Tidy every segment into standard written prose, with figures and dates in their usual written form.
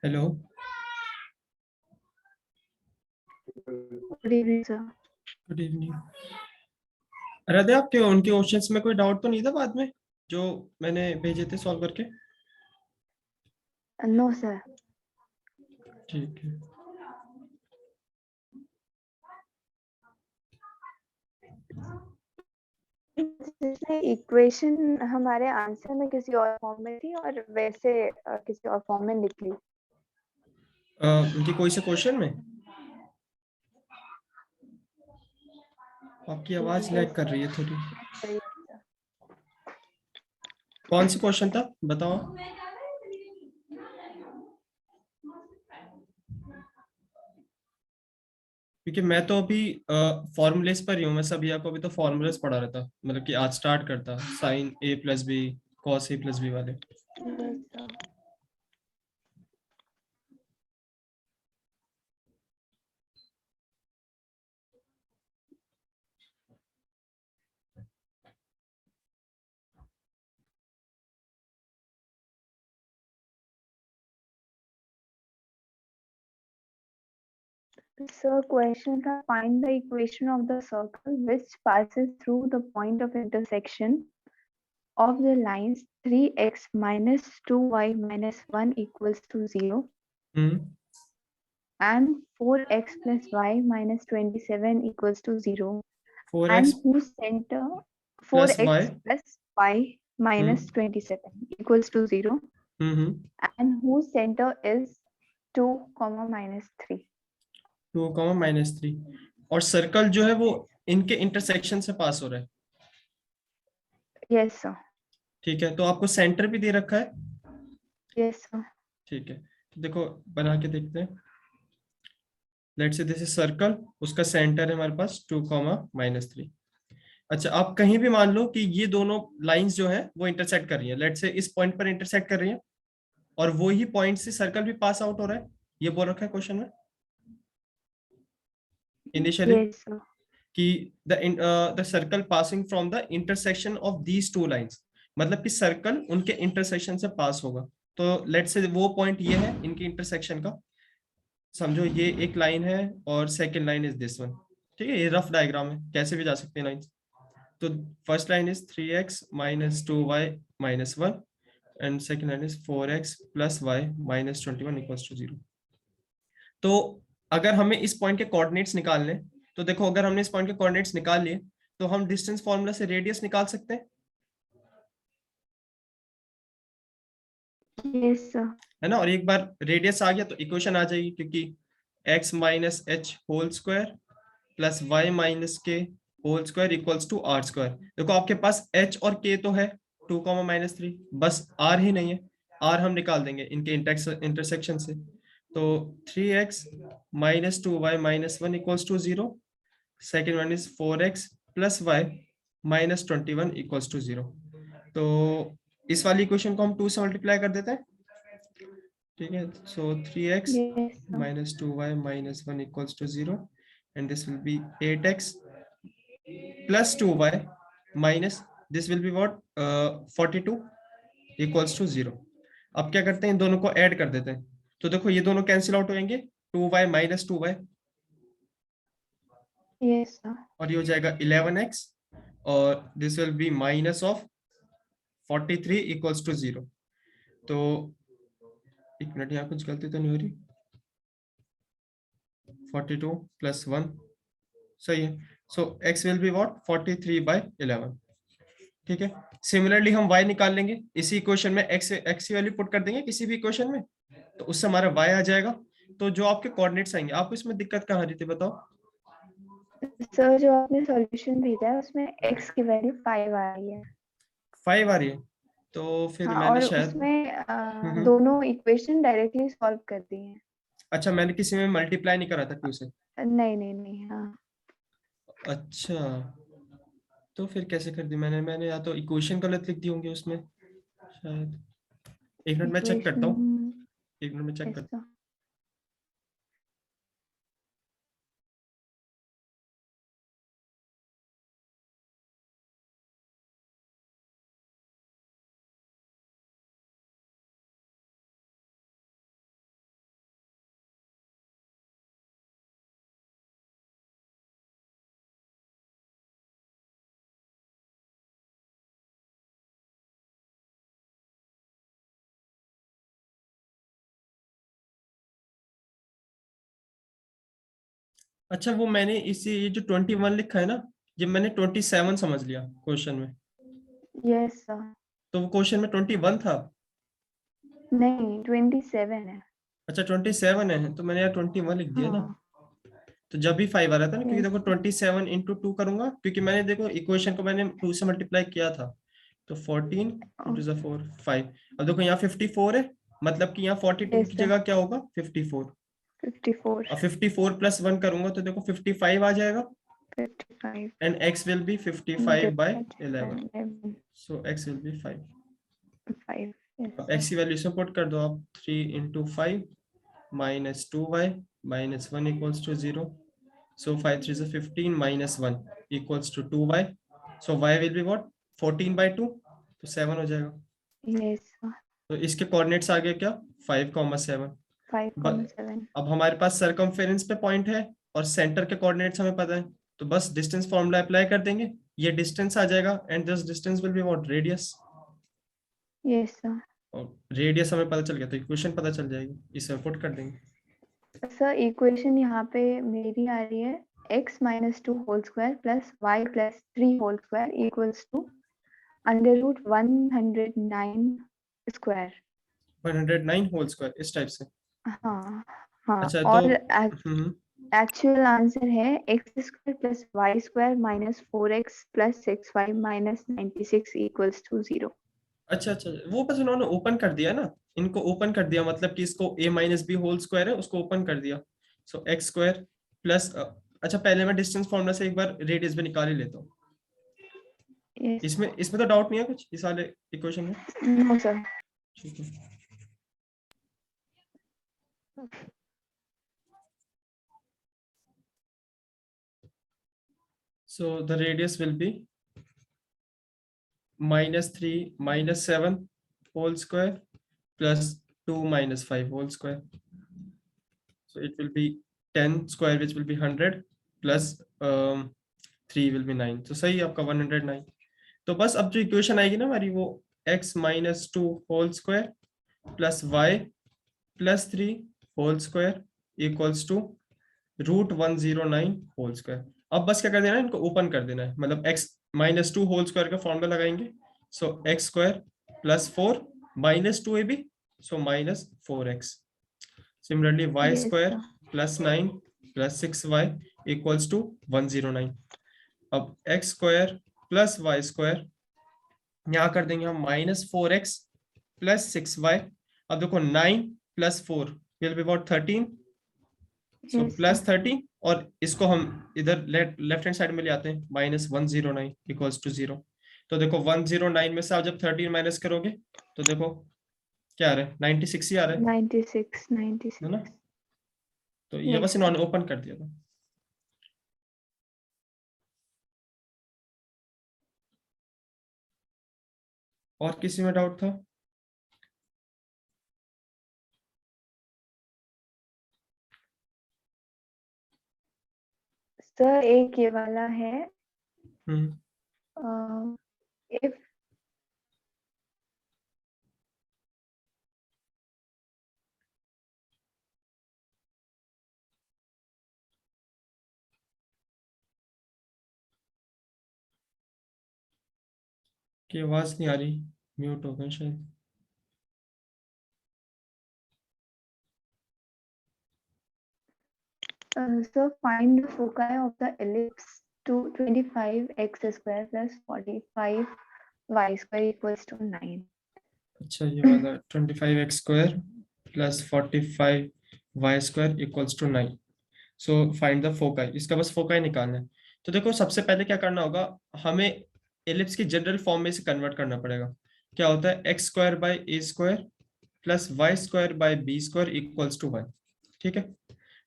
Hello. Good evening sir. Good evening. Radhe, आपके उनके questions में कोई डाउट तो नहीं था बाद में जो मैंने भेजे थे सॉल्व करके? No sir. ठीक है। इक्वेशन हमारे आंसर में किसी और फॉर्म में थी और वैसे किसी और फॉर्म में निकली। उनकी कोई से क्वेश्चन में आपकी आवाज लैग कर रही है थोड़ी। सही। कौन सा क्वेश्चन था बताओ? क्योंकि मैं तो अभी फॉर्मूलेस पर ही हूँ। मैं सभी को अभी तो फॉर्मूलेस पढ़ा रहा था, मतलब कि आज स्टार्ट करता sign A plus B cos A plus B वाले। Yes sir. Sir, question था find the equation of the circle which passes through the point of intersection of the lines 3x minus 2y minus 1 equals to 0 hmm. and 4x plus y minus 27 equals to 0 four and x whose center plus y. 4x plus y minus 27 equals to 0 hmm. and whose center is 2 comma minus 3. 2, -3। और circle जो है वो इनके intersection से पास हो रहा है। Yes sir. ठीक है, तो आपको सेंटर भी दे रखा है। Yes sir. ठीक है, तो देखो बना के देखते हैं। Let's say this is circle, उसका सेंटर है हमारे पास 2, -3। अच्छा, आप कहीं भी मान लो कि ये दोनों लाइंस जो है वो इंटरसेक्ट कर रही है। लेट्स से इस पॉइंट पर इंटरसेक्ट कर रही है और वो ही पॉइंट से सर्कल भी पास आउट हो रहा है। ये बोल रखा है क्वेश्चन में इनिशियली Yes sir. कि the circle passing from the intersection of these two lines, मतलब कि सर्कल उनके इंटरसेक्शन से पास होगा। तो लेट्स से वो पॉइंट ये है इनके इंटरसेक्शन का। समझो ये एक लाइन है और second line is this one. ठीक है, ये रफ डायग्राम है, कैसे भी जा सकते हैं लाइंस। तो first line is 3x - 2y - 1 and second line is 4x+y - 21 equals to 0। तो अगर हमें इस पॉइंट के कोऑर्डिनेट्स निकालने, तो देखो अगर हमने इस पॉइंट के कोऑर्डिनेट्स निकाल लिए तो हम डिस्टेंस फॉर्मूला से रेडियस निकाल सकते हैं, Yes sir. है ना। और एक बार रेडियस आ गया तो इक्वेशन आ जाएगी, क्योंकि x - h² plus y - k whole square equals to r²। देखो आपके पास h और k तो है 2, -3, बस r ही नहीं है। r हम निकाल देंगे इनके इंटरसेक्शन से। तो 3x - 2y - 1 equals to 0। Second one is 4x+y - 21 equals to 0। तो इस वाली इक्वेशन को हम 2 से मल्टीप्लाई कर देते हैं। ठीक है, so 3x Yes sir. -2y - 1 equals to 0 and this will be 8x+2y minus this will be what 42 equals to 0। अब क्या करते हैं, इन दोनों को ऐड कर देते हैं। तो देखो ये दोनों कैंसिल आउट हो जाएंगे, 2y - 2y, Yes sir. और ये हो जाएगा 11x, और this will be minus of 43 equals to 0। तो एक मिनट, यहाँ कुछ गलती तो नहीं हो रही। 42+1 सही है। सो x विल बी व्हाट 43/11। ठीक है, सिमिलरली हम y निकाल लेंगे इसी इक्वेशन में। x की वैल्यू पुट कर देंगे किसी भी इक्वेशन में, तो उससे हमारा y आ जाएगा। तो जो आपके कोऑर्डिनेट्स आएंगे, आपको इसमें दिक्कत कहाँ आ रही थी बताओ? सर जो आपने सॉल्यूशन भेजा है उसमें x की वैल्यू 5 आ रही है। 5 आ रही है, तो फिर हाँ, मैंने और शायद उसमें हम्म। दोनों इक्वेशन डायरेक्टली सॉल्व कर दी हैं। अच्छा, मैंने किसी में मल्टीप्लाई नहीं करा था q से। नहीं नहीं नहीं। हाँ। अच्छा, तो फिर कैसे कर दी मैंने? या तो इक्वेशन गलत लिख दी होंगी उसमें शायद। एक मिनट मैं चेक करता हूँ। इक्वेशन। एक मिनट में चेक करता यस हूँ। सर। अच्छा वो मैंने इसी ये जो 21 लिखा है ना, ये मैंने 27 समझ लिया क्वेश्चन में। Yes sir. तो वो क्वेश्चन में 21 था। नहीं 27 है। अच्छा 27 है, तो मैंने यार 21 लिख दिया ना। हाँ। तो जब भी 5 आ रहा था ना, क्योंकि यस। देखो 27 इंटू 2 करूंगा, क्योंकि मैंने देखो इक्वेशन को मैंने 2 से मल्टीप्लाई किया था। तो 14 इंटू 4 5। अब देखो यहाँ 54 है, मतलब कि यहाँ 42 यस की सर। जगह क्या होगा 54। 54। अब 54 प्लस 1 करूंगा तो देखो 55 आ जाएगा। 55 and x will be 55 by 11। So x will be 5। 5। Yes अब सर। x की वैल्यू से पुट कर दो आप, 3 into 5 minus 2y minus 1 equals to 0। So 5 3 is 15 minus 1 equals to 2y. So y will be what? 14 by 2, तो 7 हो जाएगा। Yes sir. तो इसके कोऑर्डिनेट्स आ गए क्या, 5,7। 5,7। अब हमारे पास सरकमफेरेंस पे पॉइंट है और सेंटर के कोऑर्डिनेट्स हमें पता है, तो बस डिस्टेंस फॉर्मूला अप्लाई कर देंगे, ये डिस्टेंस आ जाएगा and this distance will be what, radius. Yes sir. और रेडियस हमें पता चल गया तो इक्वेशन पता चल जाएगी, इसे पुट कर देंगे। सर इक्वेशन यहाँ पे मेरी आ रही है x minus 2 whole square plus y plus 3 whole square equals to under root 109 square. 109 whole square इस टाइप से। हाँ हाँ। अच्छा तो और एक्चुअल आंसर है x square plus y square minus 4x plus 6y minus 96 equals to 0। अच्छा अच्छा, वो बस उन्होंने ओपन कर दिया ना, इनको ओपन कर दिया, मतलब कि इसको a minus b whole square है उसको ओपन कर दिया। सो एक्स स्क्वायर प्लस, अच्छा पहले मैं डिस्टेंस फॉर्मूला से एक बार रेडियस भी निकाल ही लेता हूँ। यस। इसमें इसमें तो डाउट नहीं है कुछ इस वाले इक्वेशन में? No sir. ठीक है। So the radius will be -3 -7 whole square plus 2 -5 whole square. So it will be 10 square which will be 100 plus 3 will be 9। तो सही है आपका 109। तो बस अब जो इक्वेशन आएगी ना हमारी वो x minus 2 whole square plus y plus 3 whole square equals to √109 whole square. अब बस क्या कर देना है, इनको ओपन कर देना है, मतलब x माइनस 2 होल स्क्वायर का फॉर्मूला लगाएंगे। So x square plus 4 minus 2ab, so -4x। Similarly, y yes square sir. plus 9 plus 6y equals to 109। अब x square plus y square यहाँ कर देंगे हम -4x plus 6y। अब देखो 9 plus 4 will be about 13, so yes plus sir. 30। और इसको हम इधर लेफ्ट हैंड साइड में ले आते हैं, -109 equals to 0। तो देखो 109 में से आप जब 13 माइनस करोगे तो देखो क्या आ रहा है, 96 ही आ रहा 96 है ना। 96। तो ये यस बस सर। इन्होंने ओपन कर दिया था। और किसी में डाउट था? सर एक ये वाला है हम्म if की आवाज नहीं आ रही, म्यूट हो गए शायद। so find the foci of the ellipse to 25x square plus 45y square equals to 9। अच्छा ये वाला 25x square plus 45y square equals to 9। So find the foci, इसका बस फोकाई निकालना है। तो देखो सबसे पहले क्या करना होगा, हमें एलिप्स की जनरल फॉर्म में से कन्वर्ट करना पड़ेगा। क्या होता है, x square by a square plus y square by b square equals to 1। ठीक है,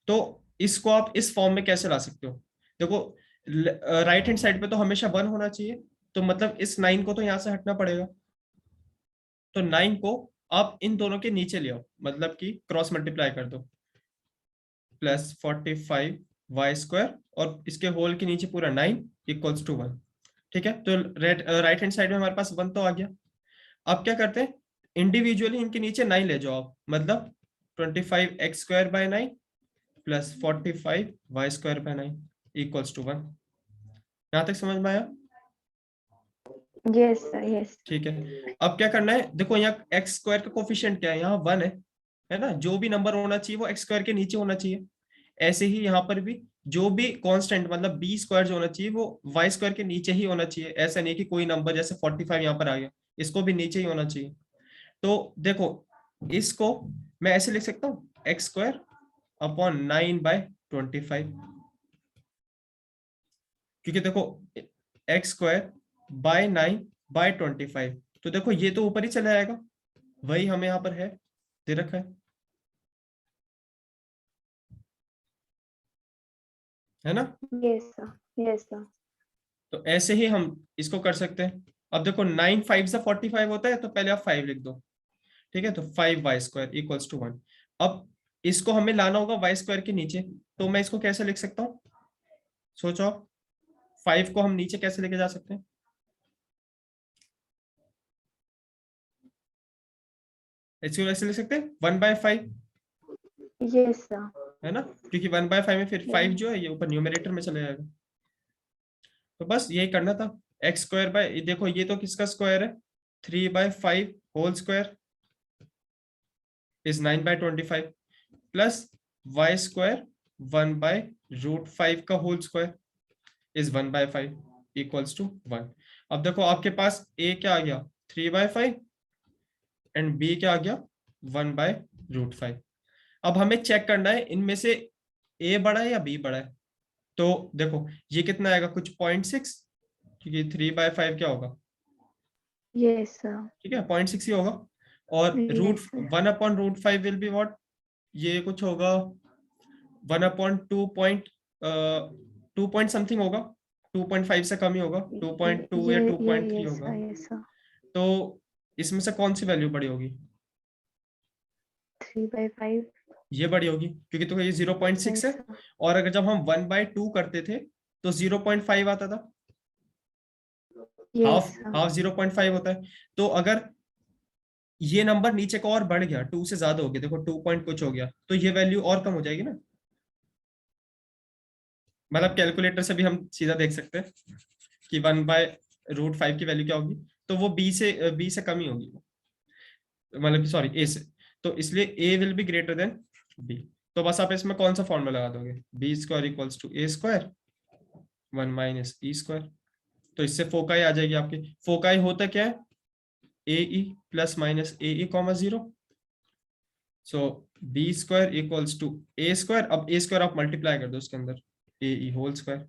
तो इसको आप इस फॉर्म में कैसे ला सकते हो? देखो राइट हैंड साइड पे तो हमेशा 1 होना चाहिए, तो मतलब इस 9 को तो यहाँ से हटना पड़ेगा। तो 9 को आप इन दोनों के नीचे ले आओ, मतलब कि क्रॉस मल्टीप्लाई कर दो, प्लस 45 वाई स्क्वायर और इसके होल के नीचे पूरा 9 इक्वल्स टू 1। ठीक है, तो राइट हैंड साइड में हमारे पास 1 तो आ गया। अब क्या करते हैं, इंडिविजुअली इनके नीचे 9 ले जाओ आप, मतलब 25x square by 9 plus 45 y square by 9 equals to 1। यहाँ तक समझ में आया? Yes sir, yes. ठीक है, अब क्या करना है, देखो यहाँ एक्स स्क्वायर का कोफिशिएंट क्या है, यहाँ 1 है ना, जो भी नंबर होना चाहिए वो एक्स स्क्वायर के नीचे होना चाहिए। ऐसे ही यहाँ पर भी जो भी कांस्टेंट मतलब बी स्क्वायर जो होना चाहिए वो वाई स्क्वायर के नीचे ही होना चाहिए। ऐसा नहीं कि कोई नंबर जैसे 45 यहाँ पर आ गया, इसको भी नीचे ही होना चाहिए। तो देखो इसको मैं ऐसे लिख सकता हूँ, एक्स स्क्वायर अपॉन 9/25, क्योंकि देखो एक्स स्क्वायर बाय 9/25, तो देखो ये तो ऊपर ही चला जाएगा, वही हमें यहाँ पर है दे रखा है ना। Yes sir, yes sir. तो ऐसे ही हम इसको कर सकते हैं। अब देखो 9 5 से 45 होता है, तो पहले आप 5 लिख दो, ठीक है, तो 5y² इक्वल्स टू 1। अब इसको हमें लाना होगा वाई स्क्वायर के नीचे, तो मैं इसको कैसे लिख सकता हूँ, सोचो आप, 5 को हम नीचे कैसे लेके जा सकते हैं? इसको कैसे लिख सकते हैं, 1/5, यस सर। है ना, क्योंकि 1/5 में फिर 5 जो है ये ऊपर न्यूमरेटर में चले जाएगा। तो बस यही करना था, एक्स स्क्वायर बाय, देखो ये तो किसका स्क्वायर है, 3/5 whole square is 9/25 plus y square 1/√5 का whole square is 1/5 equals to 1। अब देखो आपके पास ए क्या आ गया, 3/5 एंड बी क्या आ गया, 1/√5। अब हमें चेक करना है इनमें से ए बड़ा है या बी बड़ा है। तो देखो ये कितना आएगा, कुछ 0.6, क्योंकि 3/5 क्या होगा, यस सर, ठीक है 0.6 ही होगा। और root yes sir. 1/√5 will be what, ये कुछ होगा 1/2 पॉइंट 2 पॉइंट समथिंग होगा, 2.5 से कम ही होगा, 2.2 या 2.3 यस होगा। Sir, yes sir. तो इसमें से कौन सी वैल्यू बड़ी होगी, 3/5। ये बड़ी होगी, क्योंकि तो ये 0.6 यस है। सर। और अगर जब हम 1/2 करते थे तो 0.5 आता था, यस हाफ सर। हाफ 0.5 होता है। तो अगर ये नंबर नीचे का और बढ़ गया, 2 से ज्यादा हो गया, देखो 2 पॉइंट कुछ हो गया, तो ये वैल्यू और कम हो जाएगी ना। मतलब कैलकुलेटर से भी हम सीधा देख सकते हैं कि 1/√5 की वैल्यू क्या होगी, तो वो बी से कम ही होगी, मतलब कि सॉरी ए से। तो इसलिए A will be greater than B. तो बस आप इसमें कौन सा फॉर्मूला लगा दोगे, b² equals to a², 1 minus e²। तो इससे फोकाई आ जाएगी आपकी। फोकाई होता क्या है, a e plus minus a e comma 0। So b² equals to a²। अब a² आप मल्टीप्लाई कर दो उसके अंदर, ए ई होल स्क्वायर।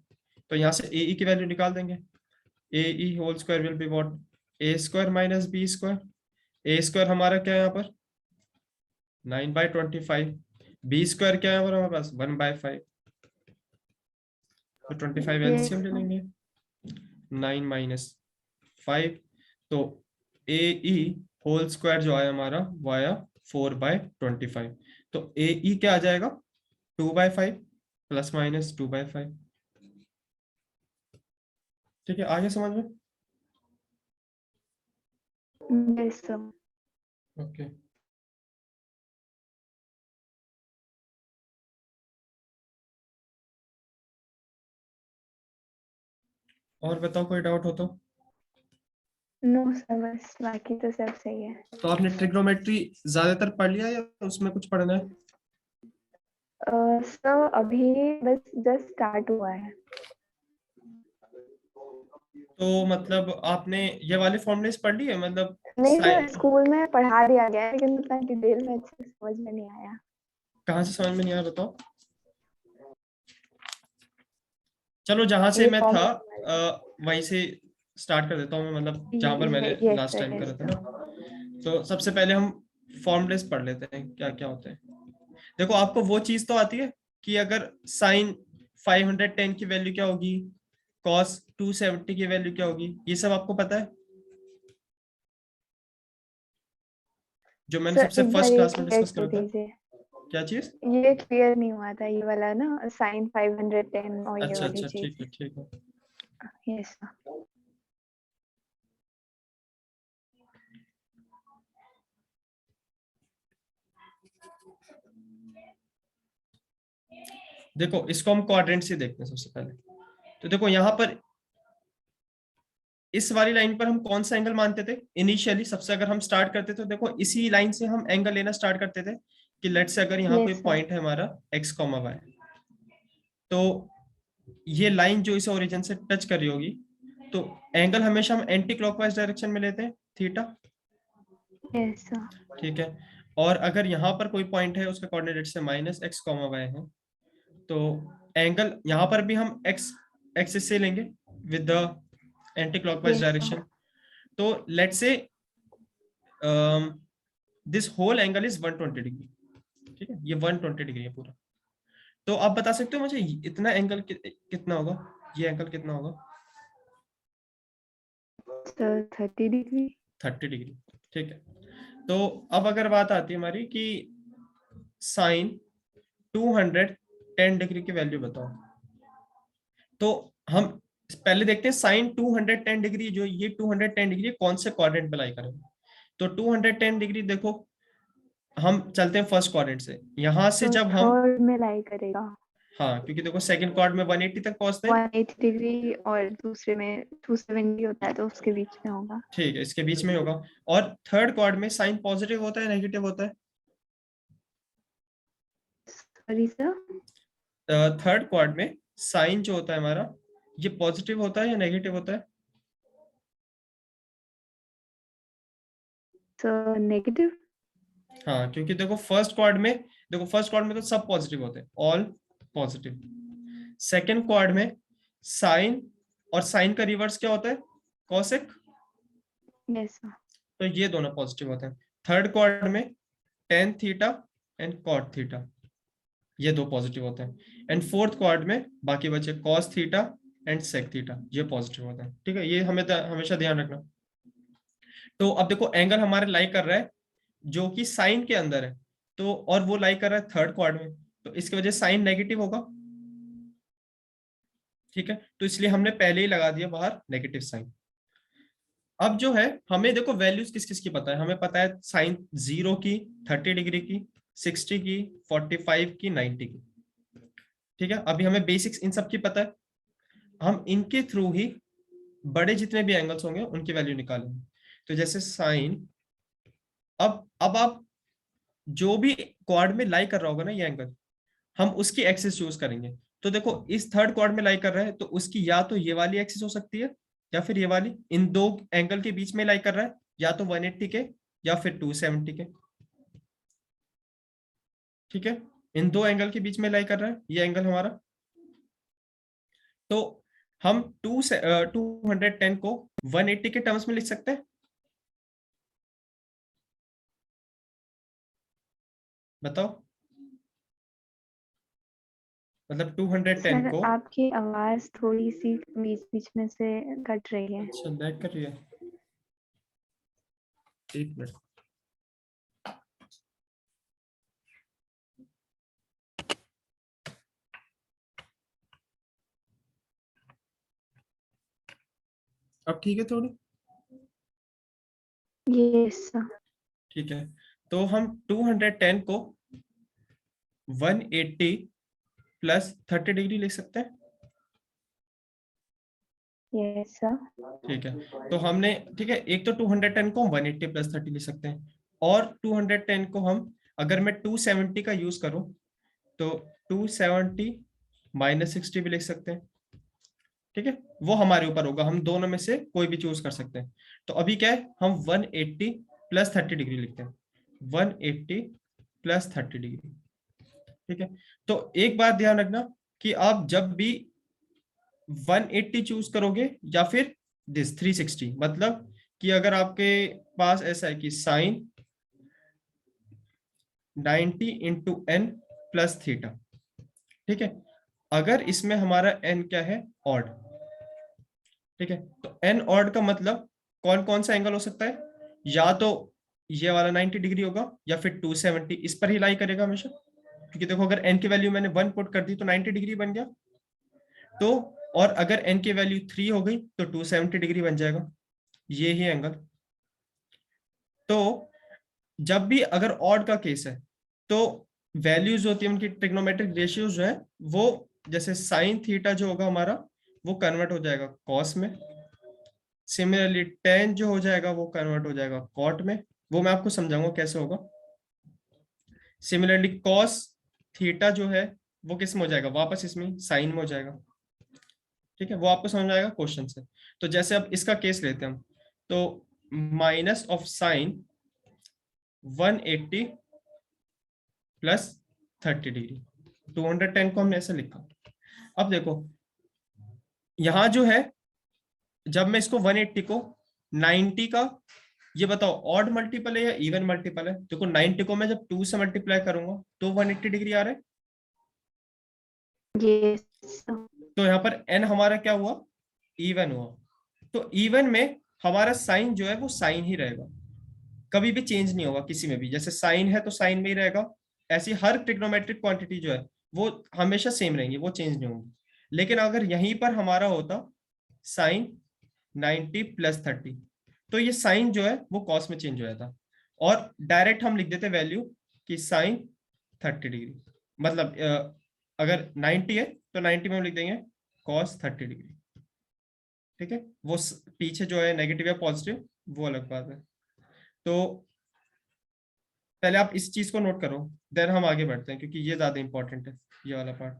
तो यहाँ से ए ई की वैल्यू निकाल देंगे, a e whole square will be what, a² minus b²। a² हमारा क्या है यहाँ पर, 9/25। b² क्या है हमारे पास, 1/5। तो 25 यस एलसीएम ले सर। लेंगे, 9 माइनस 5। तो ए ई होल स्क्वायर जो आया हमारा वो आया 4/25। तो ए ई क्या आ जाएगा, 2/5 प्लस माइनस 2/5। ठीक है, आगे समझ में। Yes sir. ओके, और बताओ कोई डाउट हो तो। नो सर, बस बाकी तो सब सही है। तो आपने ट्रिग्नोमेट्री ज्यादातर पढ़ लिया या उसमें कुछ पढ़ना है? सर अभी बस जस्ट स्टार्ट हुआ है। तो मतलब आपने ये वाले फॉर्मूलेस पढ़ लिए, मतलब नहीं सर, स्कूल में पढ़ा दिया गया है लेकिन उतना डिटेल में अच्छे से समझ में नहीं आया। कहाँ से समझ में नहीं आया बताओ। चलो जहां से ये मैं था फॉर्मूला वाला। वहीं से स्टार्ट कर देता हूँ मैं, मतलब जहां पर मैंने yes last sir, time yes करा था ना। सर। तो सबसे पहले हम फॉर्मूलेस पढ़ लेते हैं क्या क्या होते हैं। देखो आपको वो चीज तो आती है कि अगर साइन 510 की वैल्यू क्या होगी, कॉस 270 की वैल्यू क्या होगी, ये सब आपको पता है, जो मैंने सर सबसे एक बार फर्स्ट ये क्लास में क्लियर डिस्कस कर करा था। दीजिए। क्या चीज? ये क्लियर नहीं हुआ था ये वाला ना, साइन 510 और ये अच्छा वाली अच्छा, ठीक चीज। है ठीक है। Yes sir. देखो इसको हम क्वाड्रेंट से देखते हैं सबसे पहले। तो देखो यहाँ पर इस वाली लाइन पर हम कौन सा एंगल मानते थे इनिशियली, सबसे अगर हम स्टार्ट करते थे तो देखो इसी लाइन से हम एंगल लेना स्टार्ट करते थे कि लेट से अगर यहाँ कोई Yes, sir. पॉइंट है हमारा x, y, तो ये लाइन जो इसे ओरिजिन से टच कर रही होगी, तो एंगल हमेशा हम एंटी क्लॉकवाइज डायरेक्शन में लेते हैं, थीटा। Yes, sir. ठीक है। और अगर यहाँ पर कोई पॉइंट है उसका कोऑर्डिनेट से -x, y है, तो एंगल यहाँ पर भी हम x एक्सिस से लेंगे with the anticlockwise Yes, sir. Direction. तो let say this whole angle is 120 degree. ठीक है, ये 120 डिग्री है पूरा। तो आप बता सकते हो मुझे इतना एंगल कितना होगा, ये एंगल कितना होगा? Sir, 30 degree. 30 डिग्री। ठीक है। तो अब अगर बात आती है हमारी कि साइन 210 डिग्री की वैल्यू बताओ, तो हम पहले देखते हैं साइन 210 डिग्री, जो ये 210 डिग्री कौन से क्वाड्रेंट में लाई करेंगे। तो 210 डिग्री देखो, हम चलते हैं फर्स्ट क्वाड्रेंट से, यहां से तो जब हम, थर्ड में लाई करेगा हाँ क्योंकि देखो सेकंड क्वाड में 180 तक पहुंचते हैं। 180 डिग्री और दूसरे में 270 होता है, तो उसके बीच में होगा। ठीक है, इसके बीच में होगा। और थर्ड क्वाड में साइन पॉजिटिव होता है नेगेटिव होता है? सॉरी सर, थर्ड क्वाड में साइन जो होता है हमारा, ये पॉजिटिव होता है या नेगेटिव होता है? Sir negative. हाँ क्योंकि देखो फर्स्ट क्वाड में, देखो फर्स्ट क्वाड में तो सब पॉजिटिव होते हैं, ऑल पॉजिटिव। सेकंड क्वाड में साइन, और साइन का रिवर्स क्या होता है? कॉसेक। Yes sir. तो ये दोनों पॉजिटिव होते हैं। थर्ड क्वाड में tan theta and cot theta, ये दो पॉजिटिव होते हैं। एंड फोर्थ क्वाड में बाकी बचे cos theta and sec theta, ये पॉजिटिव होते हैं। ठीक है, ये हमें हमेशा ध्यान रखना। तो अब देखो एंगल हमारे लाई कर रहा है जो कि साइन के अंदर है, तो और वो लाई कर रहा है थर्ड क्वाड में, तो इसकी वजह से साइन नेगेटिव होगा। ठीक है, तो इसलिए हमने पहले ही लगा दिया बाहर नेगेटिव साइन। अब जो है हमें देखो वैल्यूज किस किस की पता है, हमें पता है साइन 0 की, 30 डिग्री की, 60 की, 45 की, 90 की। ठीक है, अभी हमें बेसिक्स इन सब की पता है, हम इनके थ्रू ही बड़े जितने भी एंगल्स होंगे उनकी वैल्यू निकालेंगे। तो जैसे साइन, अब आप जो भी क्वाड में लाई कर रहा होगा ना ये एंगल, हम उसकी एक्सिस चूज करेंगे। तो देखो इस थर्ड क्वाड में लाई कर रहा है, तो उसकी या तो ये वाली एक्सिस हो सकती है या फिर ये वाली, इन दो एंगल के बीच में लाई कर रहा है, या तो 180 के या फिर 270 के। ठीक है, इन दो एंगल के बीच में लाई कर रहा है ये एंगल हमारा। तो हम 210 को 180 के टर्म्स में लिख सकते हैं, बताओ। मतलब 210 सर को, आपकी आवाज थोड़ी सी बीच बीच में से कट रही है। अच्छा लैग कर रही है, एक मिनट। अब ठीक है थोड़ी? Yes sir. ठीक है, तो हम 210 को 180 प्लस 30 डिग्री लिख सकते हैं। Yes sir. ठीक है, तो हमने, ठीक है, एक तो 210 को 180 प्लस 30 लिख सकते हैं, और 210 को हम, अगर मैं 270 का यूज करूं तो 270 -60 भी लिख सकते हैं। ठीक है, वो हमारे ऊपर होगा, हम दोनों में से कोई भी चूज कर सकते हैं। तो अभी क्या है, हम 180 प्लस 30 डिग्री लिखते हैं, 180 प्लस 30 डिग्री। ठीक है, तो एक बात ध्यान रखना कि आप जब भी 180 चूज करोगे या फिर दिस 360, मतलब कि अगर आपके पास ऐसा है कि sine 90 into n plus theta, ठीक है, अगर इसमें हमारा एन क्या है, ऑड। ठीक है, तो एन ऑड का मतलब कौन कौन सा एंगल हो सकता है, या तो ये वाला 90 डिग्री होगा या फिर 270, इस पर ही लाई करेगा हमेशा, क्योंकि देखो अगर एन की वैल्यू मैंने 1 पुट कर दी तो 90 डिग्री बन गया। तो और अगर एन की वैल्यू 3 हो गई तो 270 डिग्री बन जाएगा, ये ही एंगल। तो जब भी अगर ऑड का केस है तो वैल्यूज होती है उनकी, ट्रिग्नोमेट्रिक रेशियोज जो है वो, जैसे साइन थीटा जो होगा हमारा वो कन्वर्ट हो जाएगा कॉस में, सिमिलरली टेन जो हो जाएगा वो कन्वर्ट हो जाएगा कॉट में, वो मैं आपको समझाऊंगा कैसे होगा। सिमिलरली कॉस थीटा जो है वो किस में हो जाएगा, वापस इसमें साइन में हो जाएगा। ठीक है, वो आपको समझ में आएगा क्वेश्चन से। तो जैसे अब इसका केस लेते हैं हम, तो minus of sine 180 plus 30 degree, 210 को हमने ऐसे लिखा। अब देखो यहां जो है, जब मैं इसको 180 को 90 का, ये बताओ ऑड मल्टीपल है या इवन मल्टीपल है। देखो 90 को मैं जब 2 से मल्टीप्लाई करूंगा तो 180 डिग्री आ रहा है। Yes. तो यहाँ पर n हमारा क्या हुआ, इवन हुआ। तो इवन में हमारा साइन जो है वो साइन ही रहेगा, कभी भी चेंज नहीं होगा किसी में भी। जैसे साइन है तो साइन में ही रहेगा, ऐसी हर ट्रिग्नोमेट्रिक क्वांटिटी जो है वो हमेशा सेम रहेंगी, वो चेंज नहीं होंगी। लेकिन अगर यहीं पर हमारा होता साइन 90 प्लस 30, तो ये साइन जो है वो कॉस में चेंज हो जाता, और डायरेक्ट हम लिख देते वैल्यू कि साइन 30 डिग्री। मतलब अगर 90 है तो 90 में हम लिख देंगे कॉस 30 डिग्री। ठीक है, वो पीछे जो है नेगेटिव या पॉजिटिव वो अलग बात है। तो पहले आप इस चीज को नोट करो, देन हम आगे बढ़ते हैं, क्योंकि ये ज्यादा इंपॉर्टेंट है ये वाला पार्ट।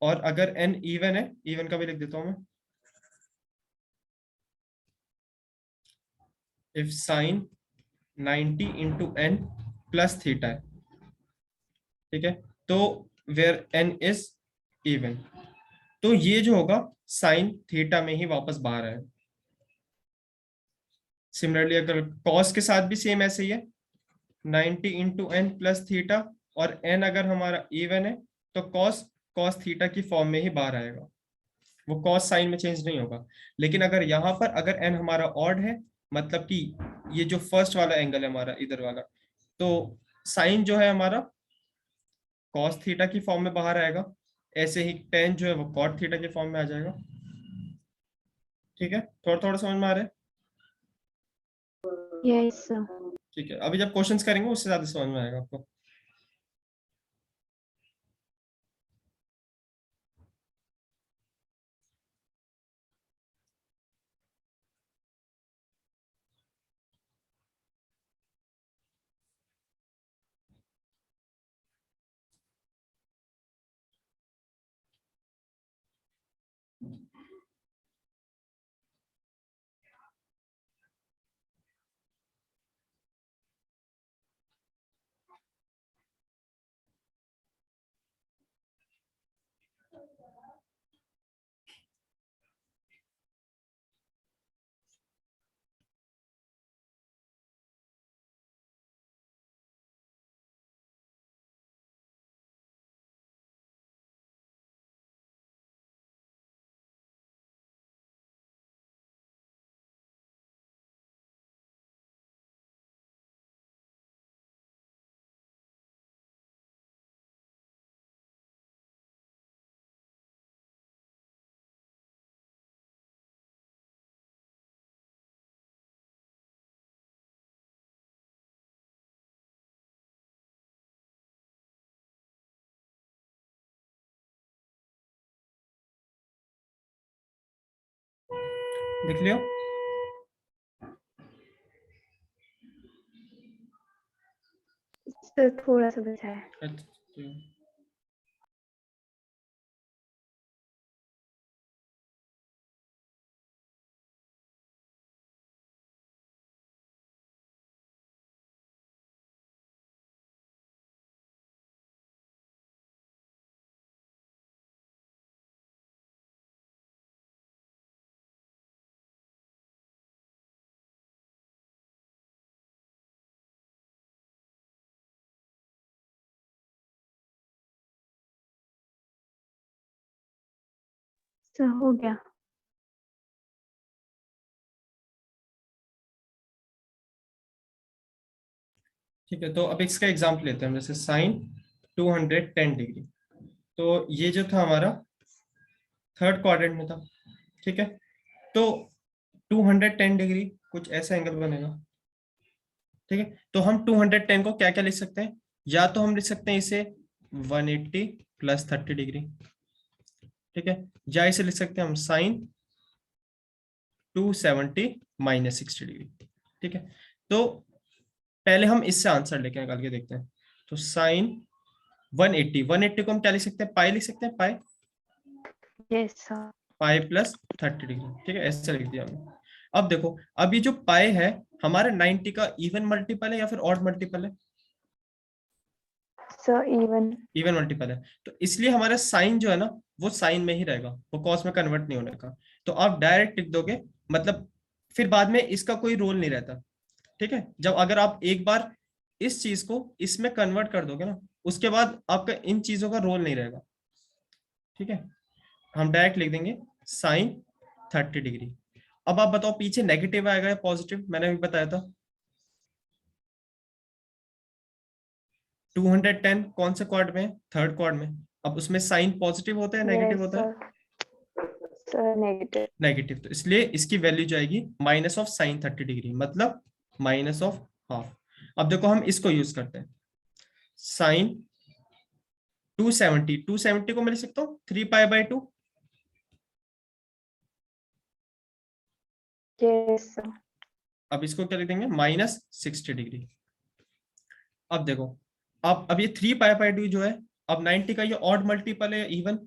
और अगर n इवन है, इवन का भी लिख देता हूं मैं, if sine 90 into n plus theta है, ठीक है, तो वेयर n इज इवन, तो ये जो होगा साइन थीटा में ही वापस बाहर आएगा। सिमिलरली अगर कॉस के साथ भी सेम ऐसे ही है, 90 इंटू एन प्लस थीटा, और n अगर हमारा इवन है तो कॉस कॉस थीटा की फॉर्म में ही बाहर आएगा, वो कॉस साइन में चेंज नहीं होगा। लेकिन अगर यहाँ पर अगर n हमारा ऑड है, मतलब कि ये जो फर्स्ट वाला एंगल है हमारा इधर वाला, तो साइन जो है हमारा कॉस थीटा की फॉर्म में बाहर आएगा, ऐसे ही टेन जो है वो कॉट थीटा के फॉर्म में आ जाएगा। ठीक है, थोड़ा थोड़ा समझ में आ रहा है। Yes, sir. ठीक है, अभी जब क्वेश्चंस करेंगे उससे ज्यादा समझ में आएगा आपको। लिख लियो। Sir, थोड़ा सा बचा है। अच्छा, सर हो गया। ठीक है, तो अब इसका एग्जाम्पल लेते हैं हम, जैसे साइन 210 डिग्री। तो ये जो था हमारा थर्ड क्वाड्रेंट में था। ठीक है, तो 210 डिग्री कुछ ऐसा एंगल बनेगा। ठीक है, तो हम 210 को क्या क्या लिख सकते हैं, या तो हम लिख सकते हैं इसे 180 प्लस 30 डिग्री, ठीक है, या इसे लिख सकते हैं हम साइन 270 माइनस 60 डिग्री, ठीक है। तो पहले हम इससे आंसर लेके निकाल के देखते हैं। तो साइन 180 को हम क्या लिख सकते हैं, पाई लिख सकते हैं, पाई, Yes, sir. Pi plus 30 degree, ठीक है, ऐसे लिख दिया हमने। अब देखो, अब ये जो पाई है हमारे 90 का इवन मल्टीपल है या फिर ऑड मल्टीपल है, Sir, even. इवन मल्टीपल है, तो इसलिए हमारा साइन जो है ना वो साइन में ही रहेगा, वो कॉस में कन्वर्ट नहीं होने का। तो आप डायरेक्ट लिख दोगे, मतलब फिर बाद में इसका कोई रोल नहीं रहता, ठीक है। जब अगर आप एक बार इस चीज को इसमें कन्वर्ट कर दोगे ना, उसके बाद आपका इन चीजों का रोल नहीं रहेगा, ठीक है। हम डायरेक्ट लिख देंगे साइन 30 डिग्री। अब आप बताओ पीछे नेगेटिव आएगा या पॉजिटिव, मैंने अभी बताया था 210 कौन से क्वाड्र में, थर्ड क्वाड्र में। अब उसमें साइन पॉजिटिव होता है नेगेटिव Yes, होता है, sir. Sir, negative. नेगेटिव, तो इसलिए इसकी वैल्यू जाएगी माइनस ऑफ साइन 30 डिग्री, मतलब माइनस ऑफ हाफ। अब देखो हम इसको यूज करते हैं, साइन 270 को मैं लिख सकता हूँ 3 पाई/2, Yes, sir. अब इसको क्या लिख देंगे माइनस 60 डिग्री। अब देखो, अब ये 3 पाई/2 जो है, अब 90 का ये ऑड मल्टीपल है या इवन,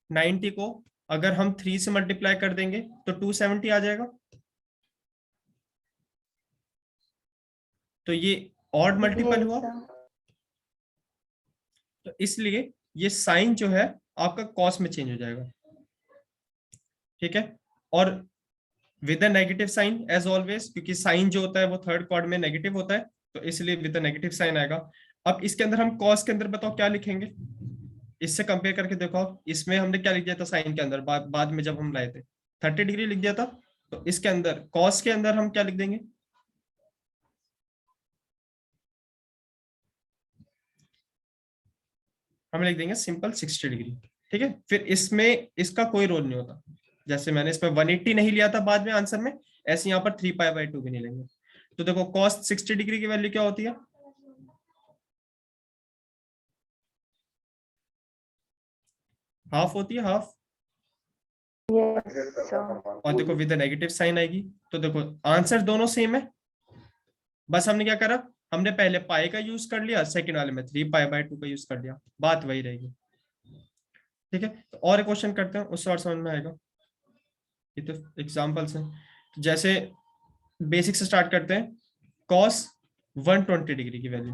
90 को अगर हम 3 से मल्टीप्लाई कर देंगे तो 270 आ जाएगा, तो ये ऑड मल्टीपल Yes, हुआ, sir. तो इसलिए ये साइन जो है आपका कॉस में चेंज हो जाएगा, ठीक है। और with negative sign as always, क्योंकि साइन जो होता है वो थर्ड क्वाड्र में नेगेटिव होता है, तो इसलिए विद नेगेटिव साइन आएगा। अब इसके अंदर हम कॉस के अंदर बताओ क्या लिखेंगे, इससे कंपेयर करके देखो आप, इसमें हमने क्या लिख दिया था साइन के अंदर, बाद में जब हम लाए थे 30 डिग्री लिख दिया था, तो इसके अंदर कॉस के अंदर हम क्या लिख देंगे, हम लिख देंगे सिंपल 60 डिग्री, ठीक है। फिर इसमें इसका कोई रोल नहीं होता, जैसे मैंने इसमें 180 नहीं लिया था बाद में आंसर में, ऐसे यहाँ पर 3 पाई/2 भी नहीं लेंगे। तो देखो कॉस 60 डिग्री की वैल्यू क्या होती है, हाफ होती है, हाफ। Yes, sir. और देखो विद नेगेटिव साइन आएगी, तो देखो आंसर दोनों सेम है, बस हमने क्या करा, हमने पहले पाई का यूज कर लिया, सेकंड वाले में 3 पाई/2 का यूज कर लिया, बात वही रहेगी, ठीक है। तो और एक क्वेश्चन करते हैं, उससे और समझ में आएगा, ये तो एग्जाम्पल्स हैं। तो जैसे बेसिक से स्टार्ट करते हैं, कॉस 120 डिग्री की वैल्यू,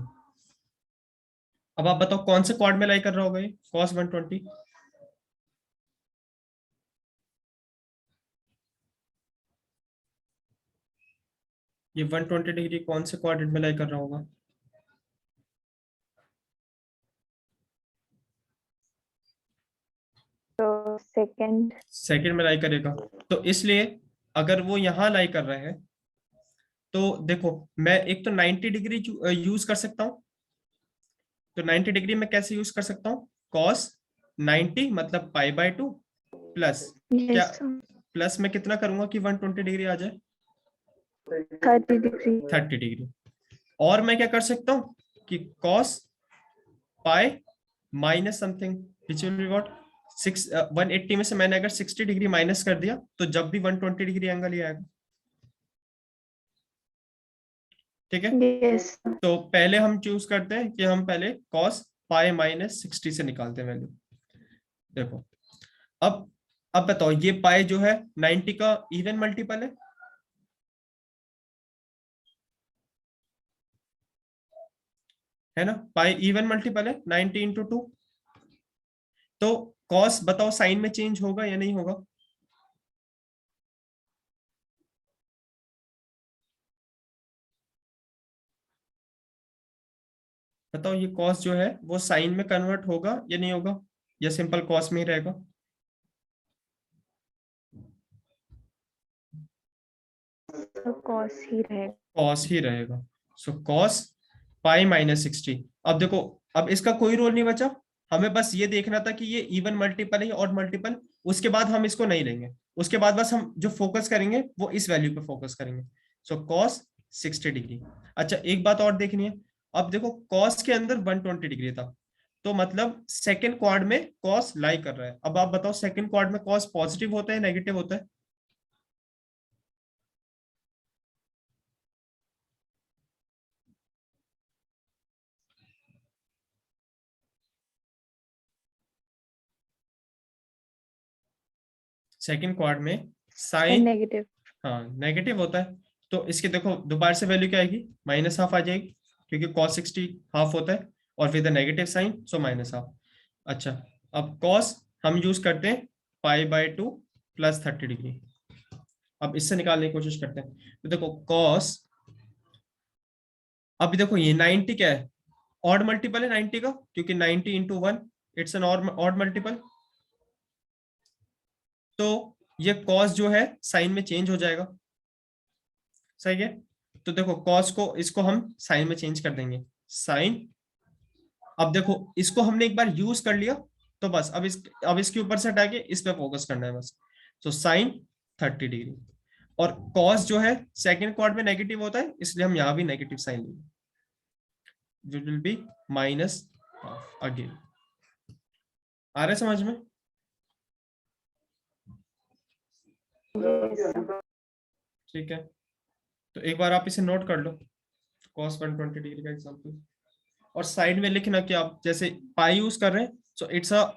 अब आप बताओ कौन से क्वाड्र में लाई कर रहा होगा ये कॉस 120, ये 120 डिग्री कौन से क्वाड्रेंट में लाई कर रहा होगा, So, second. सेकंड में लाई करेगा, तो इसलिए अगर वो यहाँ लाई कर रहे हैं, तो देखो मैं एक तो 90 डिग्री यूज कर सकता हूँ, तो 90 डिग्री में कैसे यूज कर सकता हूँ, कॉस 90 मतलब पाई/2 प्लस क्या, Yes, sir. प्लस में कितना करूंगा कि 120 डिग्री आ जाए, 30 degree. 30 डिग्री। और मैं क्या कर सकता हूँ कि cos pi minus something which will be what 180 में से मैंने अगर 60 डिग्री माइनस कर दिया, तो जब भी 120 डिग्री एंगल ही आएगा, ठीक है। Yes, sir. तो पहले हम चूज करते हैं कि हम पहले कॉस पाई माइनस 60 से निकालते हैं वैल्यू। देखो अब बताओ ये पाई जो है 90 का इवन मल्टीपल है ना, पाई इवन मल्टीपल है 90 इंटू 2, तो कॉस बताओ साइन में चेंज होगा या नहीं होगा, बताओ ये कॉस जो है वो साइन में कन्वर्ट होगा या नहीं होगा, या सिंपल कॉस में ही रहेगा, So, cos ही रहेगा. कॉस ही रहेगा। So cos pi minus 60। अब देखो अब इसका कोई रोल नहीं बचा, हमें बस ये देखना था कि ये इवन मल्टीपल है और मल्टीपल, उसके बाद हम इसको नहीं लेंगे, उसके बाद बस हम जो फोकस करेंगे वो इस वैल्यू पे फोकस करेंगे। So cos 60 degree. अच्छा एक बात और देखनी है, अब देखो कॉस के अंदर 120 डिग्री था, तो मतलब सेकंड क्वाड में कॉस लाई कर रहा है। अब आप बताओ सेकंड क्वाड में कॉस पॉजिटिव होता है नेगेटिव होता है? सेकंड क्वाड में साइन, नेगेटिव। हाँ नेगेटिव होता है। तो इसके देखो दोबारा से वैल्यू क्या आएगी, माइनस हाफ आ जाएगी, क्योंकि cos 60 हाफ होता है और फिर the negative sign, so minus half. अच्छा अब cos हम यूज करते हैं π/2 प्लस 30 डिग्री। अब इससे निकालने की कोशिश करते हैं, तो देखो cos, अभी देखो ये 90 क्या है, ऑड मल्टीपल है 90 का, क्योंकि 90 into 1 it's an odd multiple. तो ये cos जो है साइन में चेंज हो जाएगा, सही है। तो देखो cos को, इसको हम साइन में चेंज कर देंगे, साइन। अब देखो इसको हमने एक बार यूज कर लिया, तो बस अब इसके ऊपर से हटा के इस पे फोकस करना है बस। तो साइन 30 डिग्री। और cos जो है सेकंड क्वाड में नेगेटिव होता है, इसलिए हम यहां भी नेगेटिव साइन लेंगे, विल बी माइनस अगेन। आ रहा है समझ में? ठीक है, तो एक बार आप इसे नोट कर लो, cos 120 डिग्री का एग्जांपल। और साइड में लिखना कि आप जैसे पाई यूज कर रहे हैं, so it's a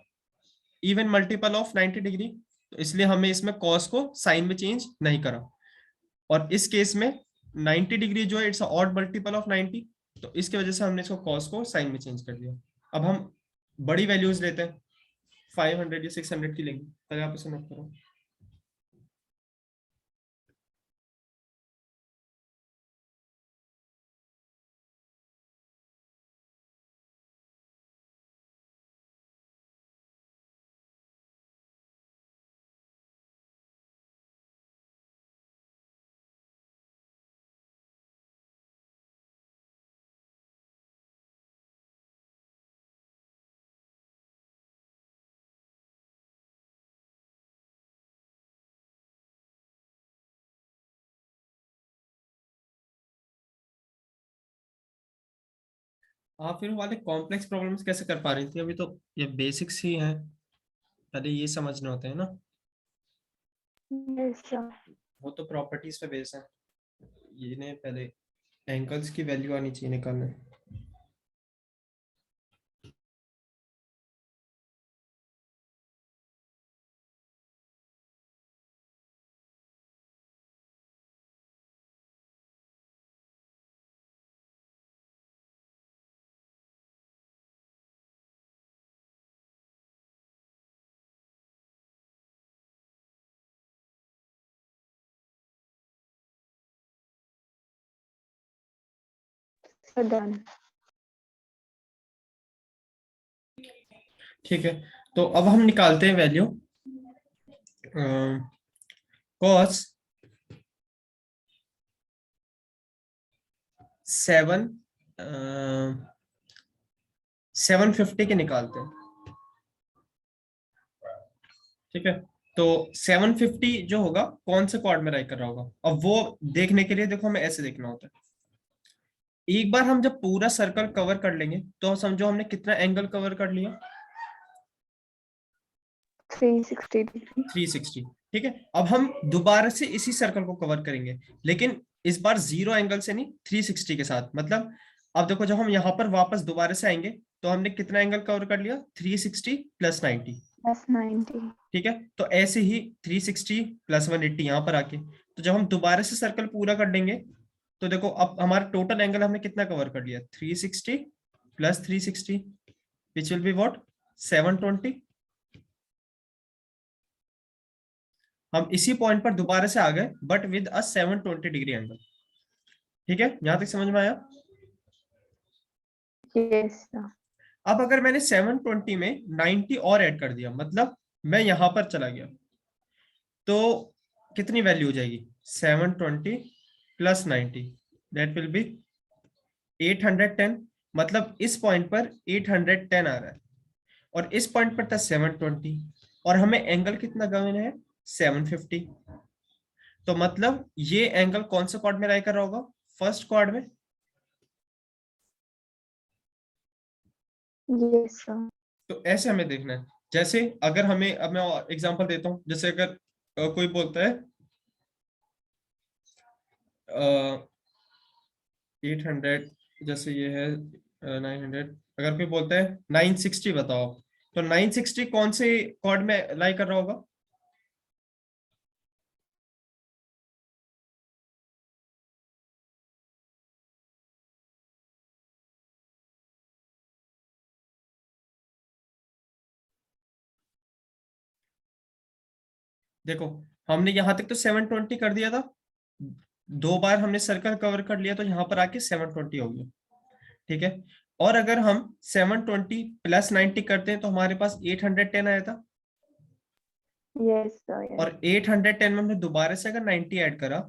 even multiple of 90 degree, तो इसलिए हमें इसमें cos को साइन में चेंज नहीं करा। और इस केस में 90 डिग्री जो है इट्स ऑड मल्टीपल ऑफ 90, तो इसकी वजह से हमने इसको cos को साइन में चेंज कर दिया। अब हम बड़ी वैल्यूज लेते हैं, 500 या 600 की लेंगे, पहले आप इसे नोट करो। आप फिर वाले कॉम्प्लेक्स प्रॉब्लम्स कैसे कर पा रही थी, अभी तो ये बेसिक्स ही हैं, पहले ये समझने होते हैं ना। Yes sir. वो तो प्रॉपर्टीज पे बेस है, ये ने पहले एंगल्स की वैल्यू आनी चाहिए निकालने। डन। ठीक है, तो अब हम निकालते हैं वैल्यू cos 750 के निकालते हैं। ठीक है, तो 750 जो होगा कौन से क्वाड में राइट कर रहा होगा, अब वो देखने के लिए देखो हमें ऐसे देखना होता है। एक बार हम जब पूरा सर्कल कवर कर लेंगे तो समझो हमने कितना एंगल कवर कर लिया, 360 डिग्री। 360। ठीक है, अब हम दोबारा से इसी सर्कल को कवर करेंगे, लेकिन इस बार जीरो एंगल से नहीं, 360 के साथ। मतलब अब देखो जब हम यहाँ पर वापस दोबारा से आएंगे तो हमने कितना एंगल कवर कर लिया, 360 प्लस 90। प्लस 90। ठीक है, तो ऐसे ही 360 प्लस 180 यहाँ पर आके, तो जब हम दोबारा से सर्कल पूरा कर देंगे तो देखो अब हमारा टोटल एंगल हमने कितना कवर कर लिया, 360 plus 360, which will be what, 720। हम इसी पॉइंट पर दोबारा से आ गए but with a 720 degree angle. ठीक है, यहां तक समझ में आया? Yes sir. अब अगर मैंने 720 में 90 और ऐड कर दिया, मतलब मैं यहां पर चला गया, तो कितनी वैल्यू हो जाएगी, 720 प्लस 90, दैट विल बी 810। मतलब इस पॉइंट पर 810 आ रहा है, और इस पॉइंट पर था 720, और हमें एंगल कितना गिवन है 750। तो मतलब ये एंगल कौन से क्वाड में लाई कर रहा होगा, फर्स्ट क्वाड में। Yes sir. तो ऐसे हमें देखना है। जैसे अगर हमें, अब मैं एग्जांपल देता हूं, जैसे अगर कोई बोलता है 800, जैसे ये है 900, अगर कोई बोलता है 960 बताओ आप, तो 960 कौन से कॉर्ड में लाई कर रहा होगा। देखो हमने यहां तक तो 720 कर दिया था, 2 बार हमने सर्कल कवर कर लिया तो यहाँ पर आके 720 हो गया, ठीक है। और अगर हम 720 प्लस 90 करते हैं तो हमारे पास 810 आया था। Yes sir. यस। और 810 में हमने दोबारा से अगर 90 ऐड करा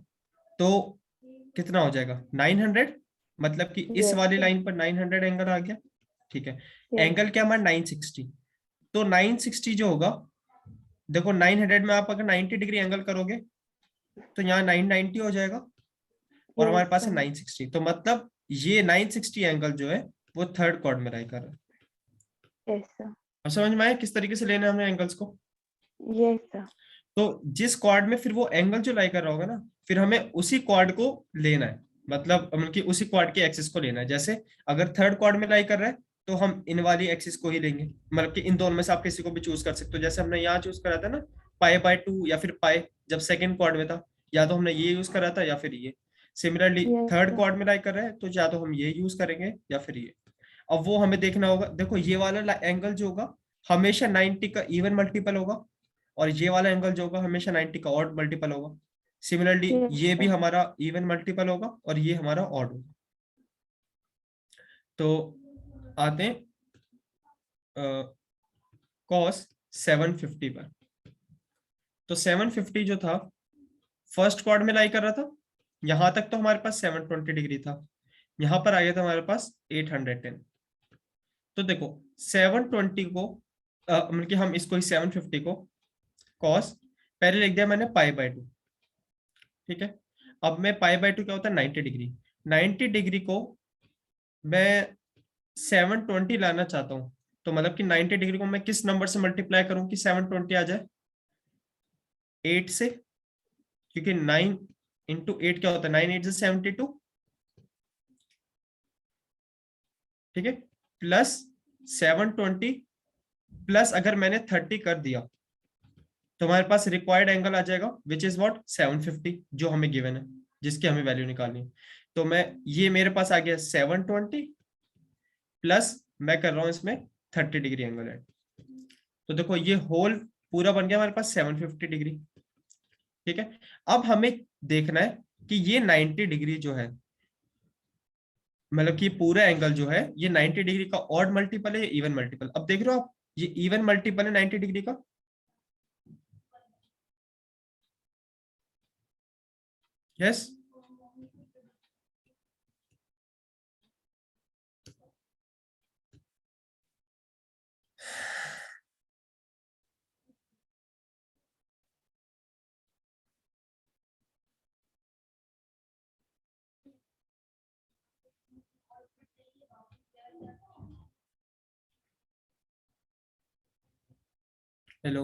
तो कितना हो जाएगा 900, मतलब कि इस यस वाली सर। लाइन पर 900 एंगल आ गया, ठीक है। यस। एंगल क्या हमारा 960, तो 960 जो होगा, देखो 900 में आप अगर 90 डिग्री एंगल करोगे तो यहाँ 990 हो जाएगा, और यस हमारे पास है सर। 960, तो मतलब ये 960 एंगल जो है वो थर्ड क्वाड में लाई कर रहा है। Yes sir. अब समझ में आया किस तरीके से लेना है हमें एंगल्स को। Yes sir. तो जिस क्वाड में फिर वो एंगल जो लाई कर रहा होगा ना, फिर हमें उसी क्वाड को लेना है, मतलब कि उसी क्वाड के एक्सिस को लेना है। जैसे अगर थर्ड क्वाड में लाई कर रहा है तो हम इन वाली एक्सिस को ही लेंगे, मतलब कि इन दोनों में से आप किसी को भी चूज कर सकते हो। जैसे हमने यहाँ चूज करा था ना π/2 या फिर पाई, जब सेकंड क्वाड में था, या तो हमने ये यूज करा था या फिर ये। Similarly yes third sir. Quad में लाई कर रहा है तो या तो हम ये यूज करेंगे या फिर ये। अब वो हमें देखना होगा, देखो ये वाला एंगल जो होगा हमेशा 90 का इवन मल्टीपल होगा, और ये वाला एंगल जो होगा हमेशा 90 का ऑड मल्टीपल होगा। सिमिलरली यस ये भी सर। हमारा इवन मल्टीपल होगा और ये हमारा ऑड होगा। तो आते हैं कॉस 750 पर। तो 750 जो था फर्स्ट क्वाड में लाई कर रहा था, यहां तक तो हमारे पास 720 डिग्री था, यहां पर आ गया था हमारे पास 810। तो देखो 720 को मतलब कि हम इसको ही 750 को कॉस, पहले लिख दिया मैंने π/2, ठीक है। अब मैं π/2 क्या होता है 90 डिग्री, 90 डिग्री को मैं 720 लाना चाहता हूँ, तो मतलब कि 90 डिग्री को मैं किस नंबर से मल्टीप्लाई करूं कि 720 आ जाए, 8 से, क्योंकि 9 × 8 क्या होता है, 9 × 8 = 72, ठीक है। प्लस 720 प्लस अगर मैंने 30 कर दिया तो हमारे पास रिक्वायर्ड एंगल आ जाएगा विच इज व्हाट 750, जो हमें गिवन है, जिसकी हमें वैल्यू निकालनी है। तो मैं, ये मेरे पास आ गया 720 प्लस मैं कर रहा हूं इसमें 30 डिग्री एंगल है। तो देखो ये होल पूरा बन गया हमारे पास 750 डिग्री, ठीक है। अब हमें देखना है कि ये 90 डिग्री जो है, मतलब कि पूरा एंगल जो है ये 90 डिग्री का ऑड मल्टीपल है या इवन मल्टीपल। अब देख रहे हो आप, ये इवन मल्टीपल है 90 डिग्री का। यस। हेलो।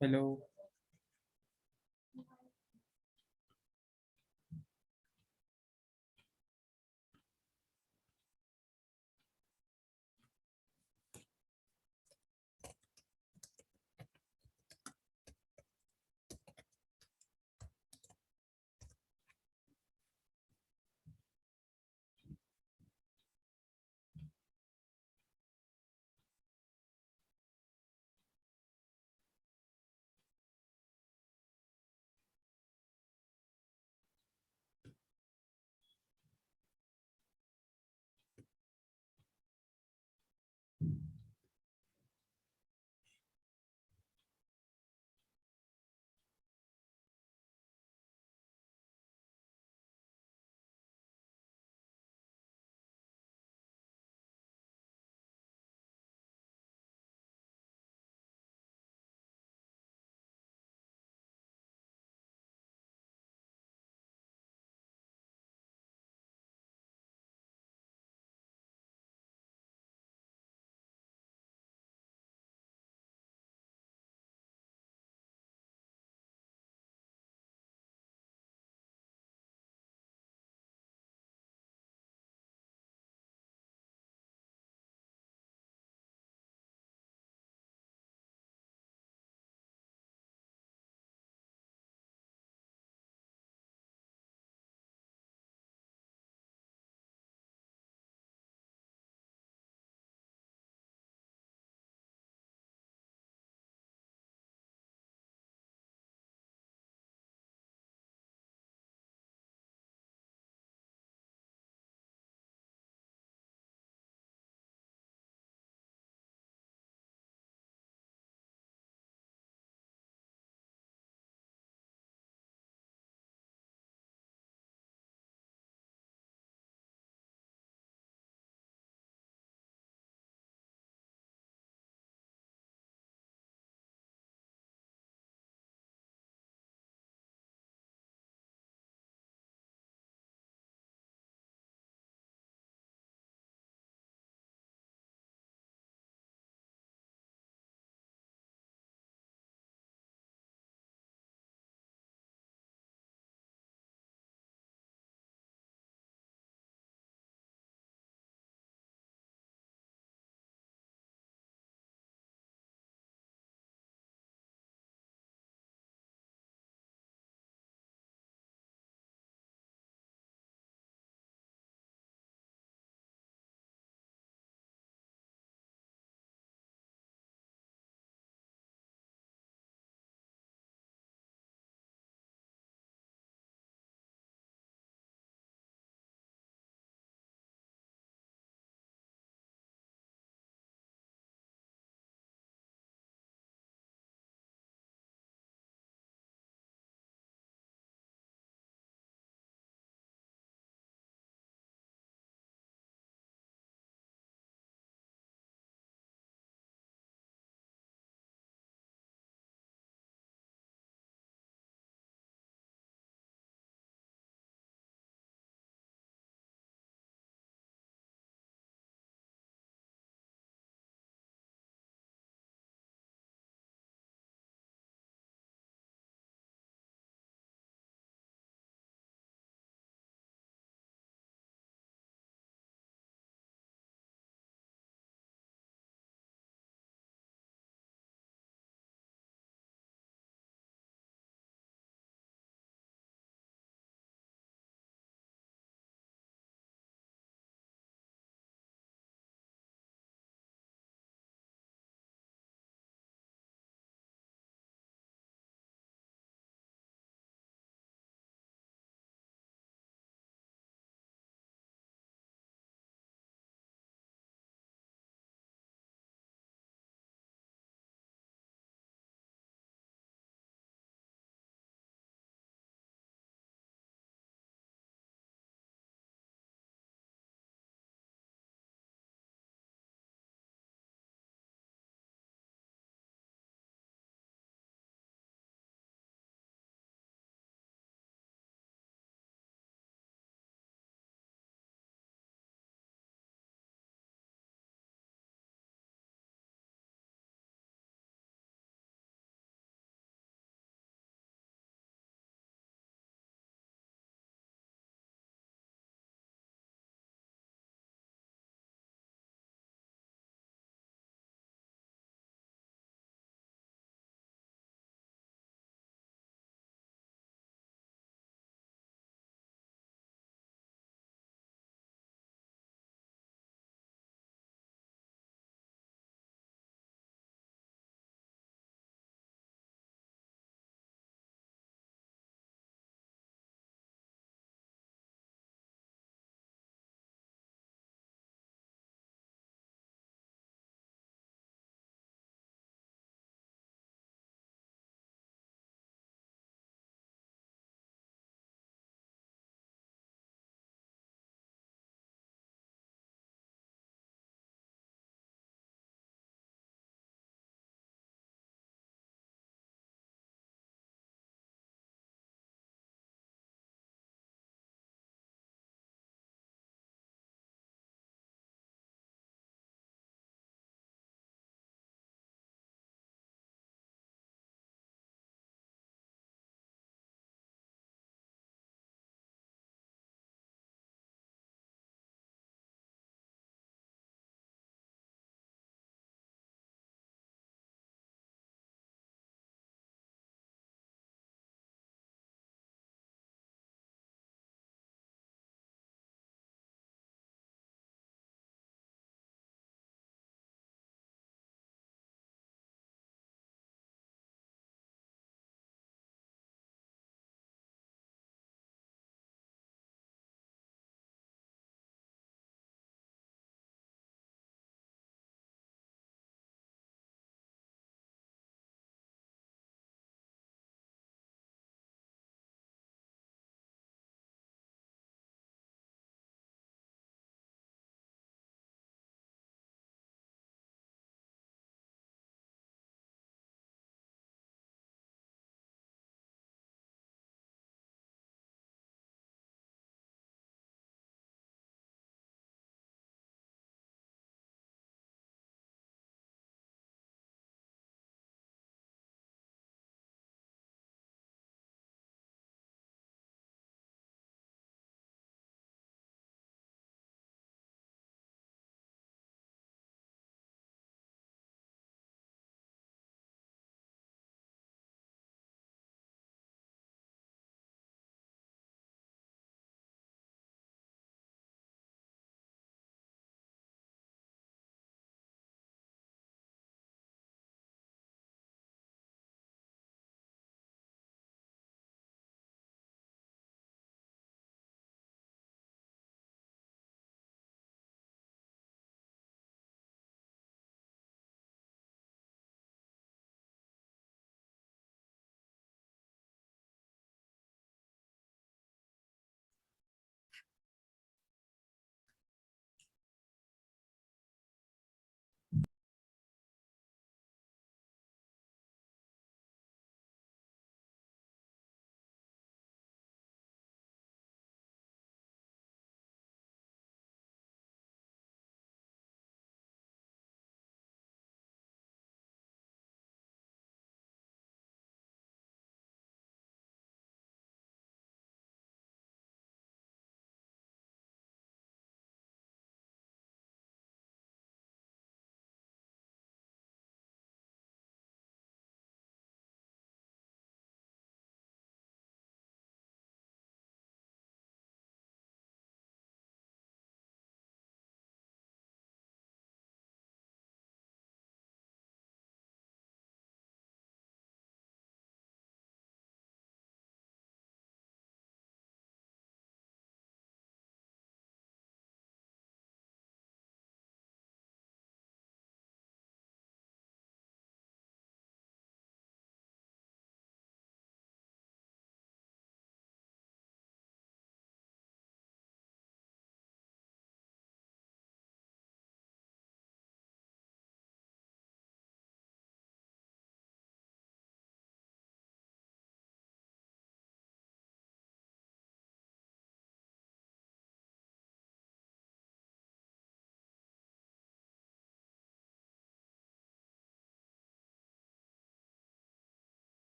हेलो।